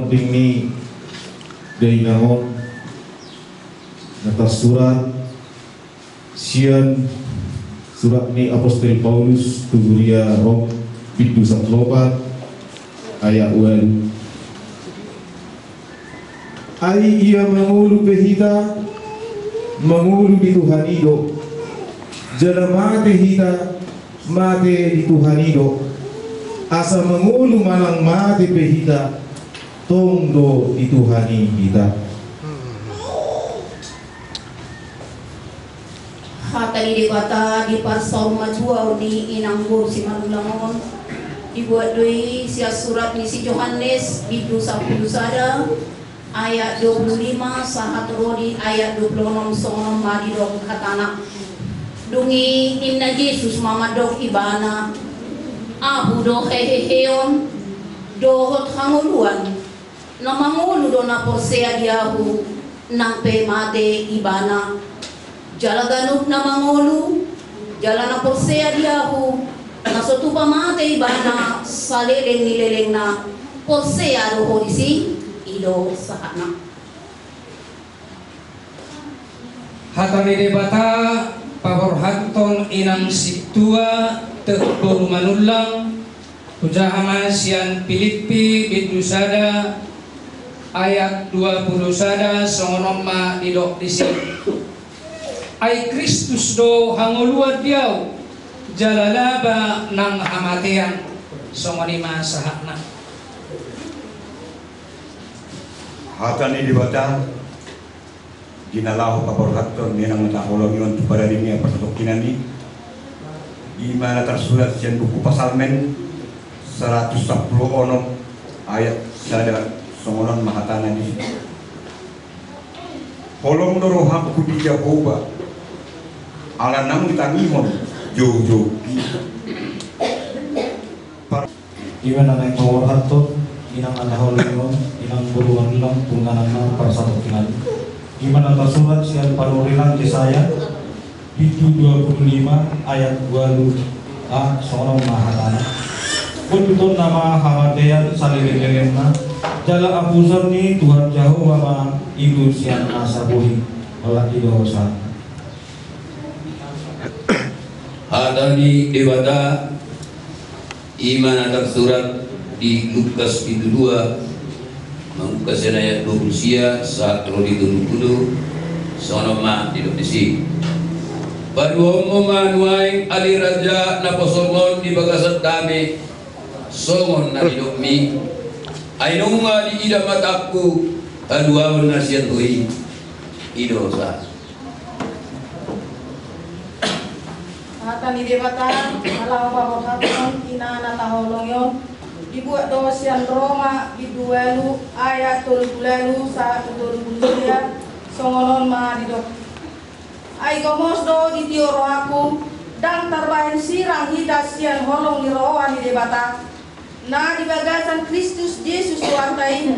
penting ni dari namon atas surat sian surat ni Apostol Paulus tuguria Rom pintu 14 ayat 8. Ai ia mengulu pehita mengulu di Tuhan hidup jala mate hita mate di Tuhan hidup asa mengulu malang mate pehita tongdo di Tuhan kita. Hatani di kata di pasal majua di inanggur si manulangon dibuat doi sia surat ni si Yohanes bidu 10 sada ayat 25 sahat rodi ayat 26 songon madi dok katana dungi inna Yesus mama dok ibana abu do heheheon dohot hanguluan na mangulu do na porsea diahu nang pe mate ibana jala ganut na mangulu jala na porsea diahu na sotupa mate ibana saleleng nileleng na porsea do horisi ido sahana. Hatani debata pabor hanton inang situa terburu manulang Ujahama sian Filipi bidu sada ayat 20 sada songonoma didok disini. Ai Kristus do hangolua diau jalalaba nang hamatean songonima sahakna. Hatani dibata ginalahu kaborhaton ninang natahulongion kepada dunia pertokinan ini di mana tersurat sian buku pasalmen 110 onom ayat sada songonon mahatana di holong doro hamku di Jehovah ala nang ditangimon jauh-jauh Iwan anak kaborhaton inang natahulongion inang buruan lang punganana persatukinan gimana tersurat sian panurilan Yesaya itu 25 ayat 20 seorang mahatana untuk nama hamadean salilin-lilinna jala abusan ni Tuhan jauh mama ibu sian asabuhi oleh dosa. Ada di dewata iman tersurat di Lukas itu 2 Lukas ayat 20 sia saat rodi 20 sonoma di desi baru omongan waing ali raja naposongon di bagasan dame songon na didokmi ainunga di ida mataku aduawan nasiat ui idosa Hatani debata alam babohaton ina natahulongion dibuat dosian Roma di 2 ayat 30 saat 20 songonon ma didok ai gomos do di tioro aku dan terbahin sirang hidas sian holong di roa di debata na di bagasan Kristus Yesus wartai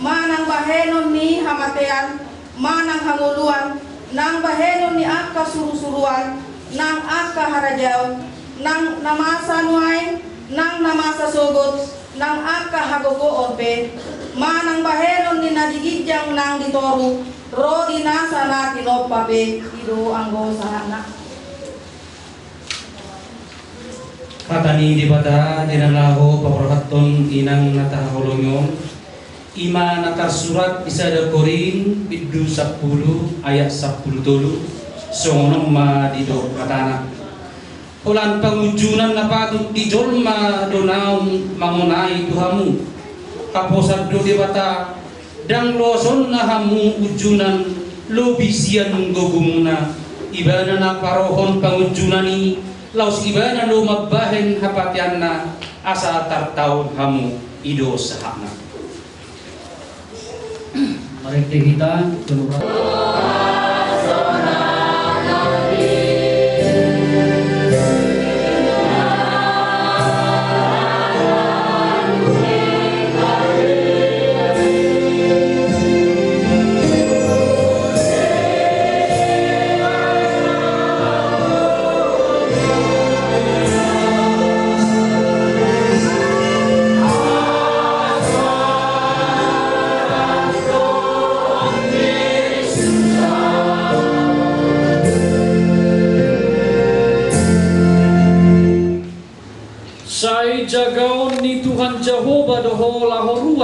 manang bahenon ni hamatean manang hanguluan nang bahenon ni akka suru-suruan nang akka harajaon nang namasa nuain nang namasa sogot nang akka hagogo orbe manang bahenon ni nadigijang nang ditoru ro dinasa na kinopabe ido anggo sahana. Katani dibata dinalaho paborhaton inang natahulongion ima natarsurat isada Korin bidu 10 ayat 10 songonom ma didok katana ulan pengujunan na patut dijolma donaun mangunai Tuhamu kaposad do debata dang loson na hamu ujunan lobisian gogumuna ibana na parohon pangujunani laus ibana lo mabbahen hapatianna asa tartaun hamu ido sahana. Mari kita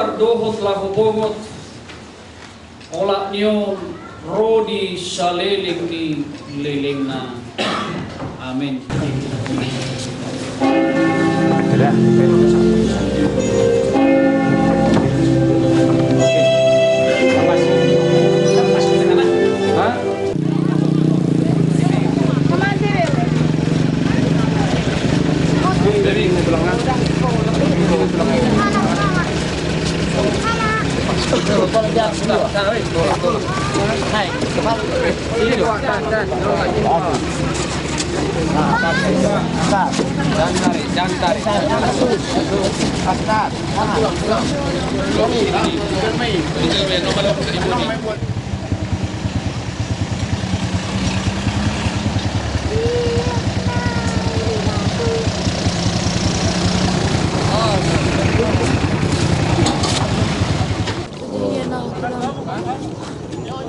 luar dohot lahu bongot olak nion rodi saleling ni lelengna. Amin.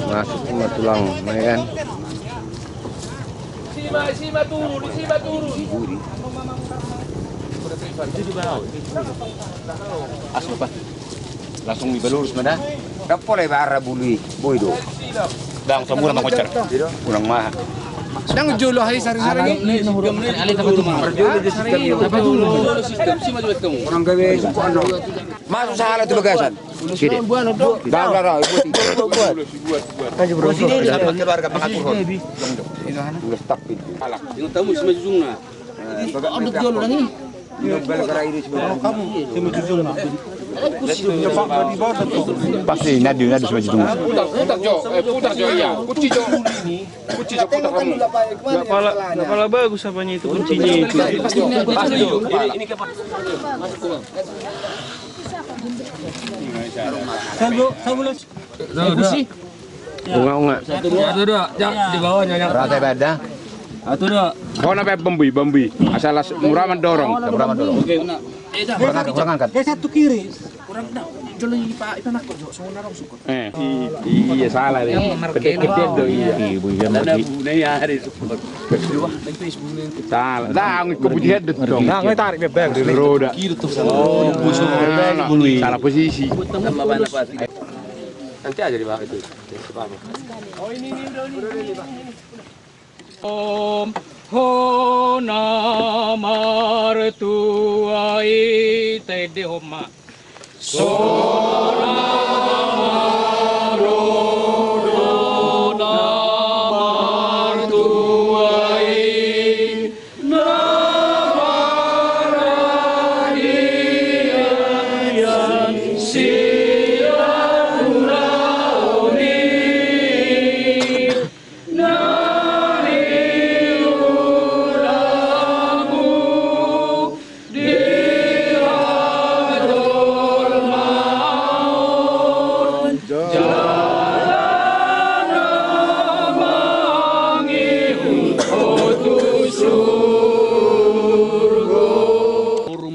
Masuk cuma tulang, kan? Sima turun. Asli pak, langsung dibelurus mana? Dapat oleh bara bului, boy do. Dang semua nama kocar, kurang mahal. Sedang jual hari sehari-hari ini. Ali dapat tu mah. Sistem sima jual kamu. Orang gawe suku ando. Masuk salah tu bagasan. Kiri. Dah, buat. Kaji bro. Keluarga pengatur. Udah stop itu. Yang tamu sima jungna. Ada jual orang ini. Bel kara ini sebenarnya. Kamu sima jujung. Pasti nadi semua judung. Putar jo ya. Kunci jo putar kamu. Kepala bagus apanya itu kuncinya itu. Pasti ini ke Unga. Satu dua. Di bawahnya yang. Rata beda. Satu dua. Kau nampak bambi. Asal murah mendorong. Oke, una. Kurang angkat. Satu kiri. Kurang dah. Jual Pak itu nak kok semua orang suka. Iya salah deh. Gede dong iya. Ibu yang Ada bune ya hari support. Salah. Dah kebujian dong. Nah, tarik bebek dari roda. Kiri tuh. Oh, salah posisi. Tambah banyak pasti. Nanti aja di bawah itu. Oh ini udah. Om Hona Martuai Tede Homa Sona Marona Martuai Navaradian Sirahuraoni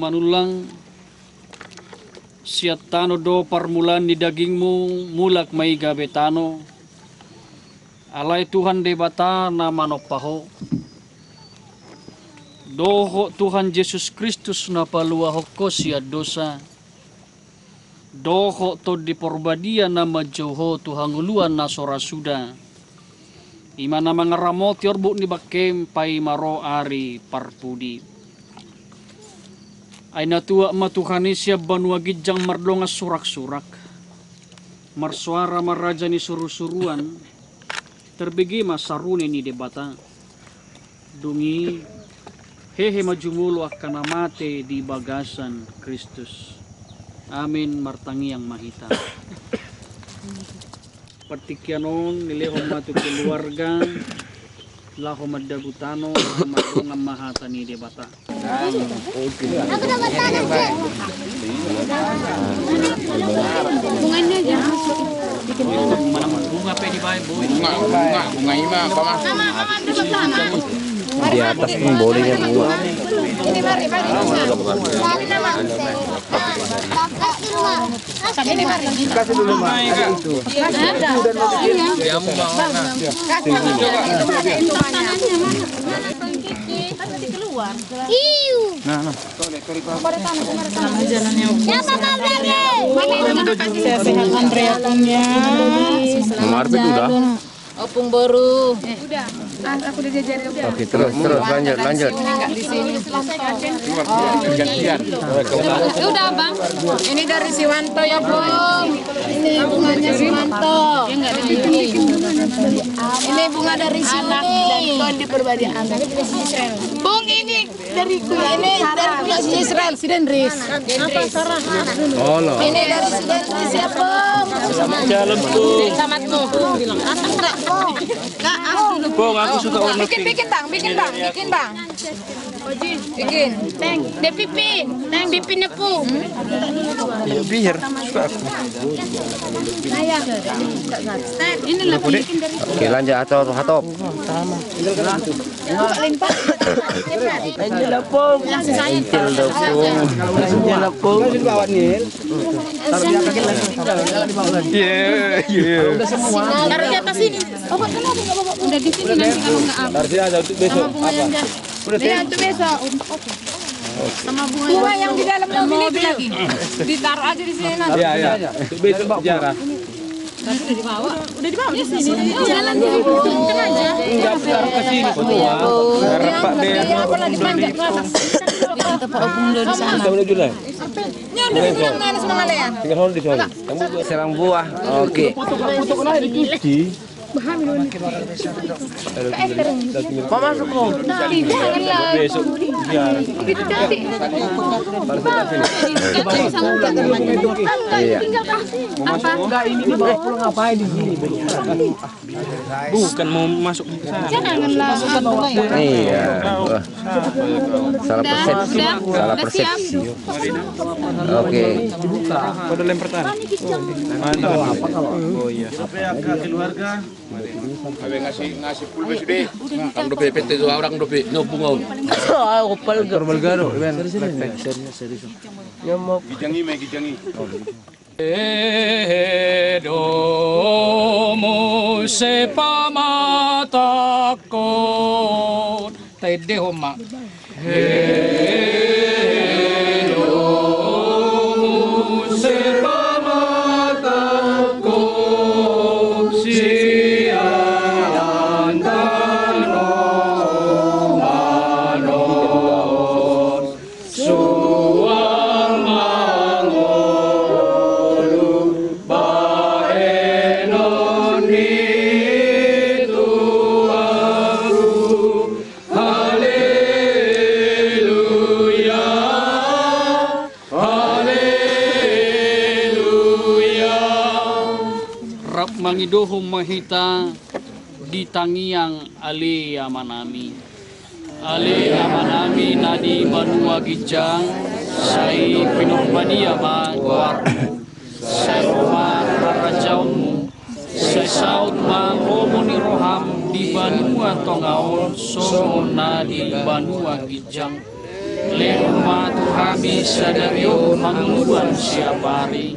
manulang siatano do parmulan di dagingmu mulak mai gabetano alai Tuhan debata nama nopaho doho Tuhan Yesus Kristus napalua hoko sia dosa doho to di porbadia nama joho Tuhan uluan nasora suda imana mangaramoti orbu ni bakem pai maro ari parpudi ay natua matuhani siya banua gijang mardonga surak-surak marsuara maraja ni suru-suruan terbigi masaruni ni debata dungi hehe majumulo akan mate di bagasan Kristus amin martangi yang mahita pertikyanon nilehom matu keluarga laho madabutano madonga mahata ni debata Aku dapat tanah, Cek. Bunganya aja. mana bunga pe di bae boy Bunga ima apa mah? Mama dapat tanah. di atas pun bolehnya bunga. Ini mari. Mari nama. Kasih rumah. Ini mari. Kasih dulu mah. Itu. Kasih. Kan tadi keluar. Iu. Nah. Jalannya. Siapa mau berani? Saya sehat Andrea punya. Nomor udah. Opung baru. Udah. Aku udah jajarin. Oke, terus lanjut. Di sini. Gantian. Udah bang. Ini dari Siwanto ya Bung. Ini bunganya Siwanto. Ini bunga dari anak dan di perbadian. Bung ini dari ini dari si Israel si Dendris. Oh loh. Ini dari si Dendris siapa? Jalan tuh. Samatmu. Nggak, aku dulu. Bong, aku suka warna pink. Bikin bang. Bikin. Teng, de pipi nepu. Iya, biar suka aku. Ayah. Ini lah bikin dari. Oke, lanjut hatop. Langsung saya. Taruh di atas sini. Bapak kenapa nggak bapak? Udah di sini nanti kalau nggak apa. Tarsi aja untuk besok. Apa? Udah Iya, itu besok. Sama Bunga yang di dalam mobil lagi. Ditaruh aja di sini nanti. Iya. Untuk besok bicara. Udah dibawa di sini. Jalan di kan aja. Enggak taruh ke sini semua. Harap Pak deh. Apa lagi manjat ke atas. Tempat opung dulu di sana. Kita menuju lah. Nyampe di mana semua ya? Tinggal hold di sana. Kamu Serang buah. Oke. foto kena dicuci. Mau masuk mau? Besok biar. Iya. Enggak ini dibawa pulang ngapain di sini? Bukan mau masuk ke sana. Janganlah. Iya. Wah. Salah persepsi. Oke. Dibuka. Pada lempar tanah. Mana? Oh iya. Keluarga. ngasih pulbes deh. Ang dope PT itu orang dope no bungaw. Garo. Gijangi. Domo sepamatakon tede homa domo sepamatakon sian tanong manon suang mangolu baenon itu aku haleluya haleluya rap mangidohong mahita di tangiang ali amanami nadi banua gijang sai pinurbadia mangwar sai roma rarajaunmu sai saut mangromo ni roham di banua tongaon songo nadi banua gijang lerma tuhami sadario mangluan siapari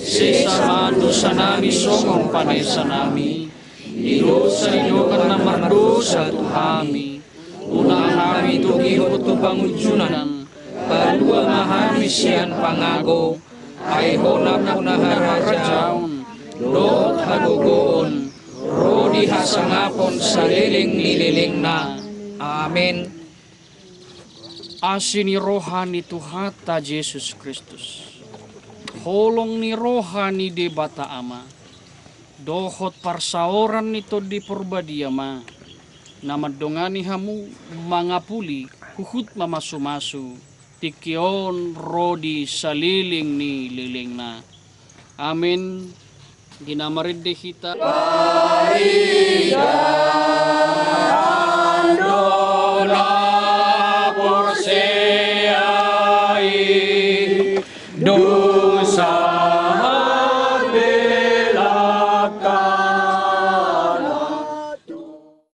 sesama dosa nami songong panesa nami di dosa karena mardosa tuhami unang kami tugi hutu pangujunan padua mahami sian pangago ay honam unaharajaun dot hagugoon rodi hasangapon saliling-lililing na amin. Asini rohani Tuhata Yesus Kristus holong ni rohani de bata ama dohot parsaoran nito di purbadiama namadongani hamu mangapuli huhut mamasumasu tikion rodi saliling ni liling na amin ginamarid de hita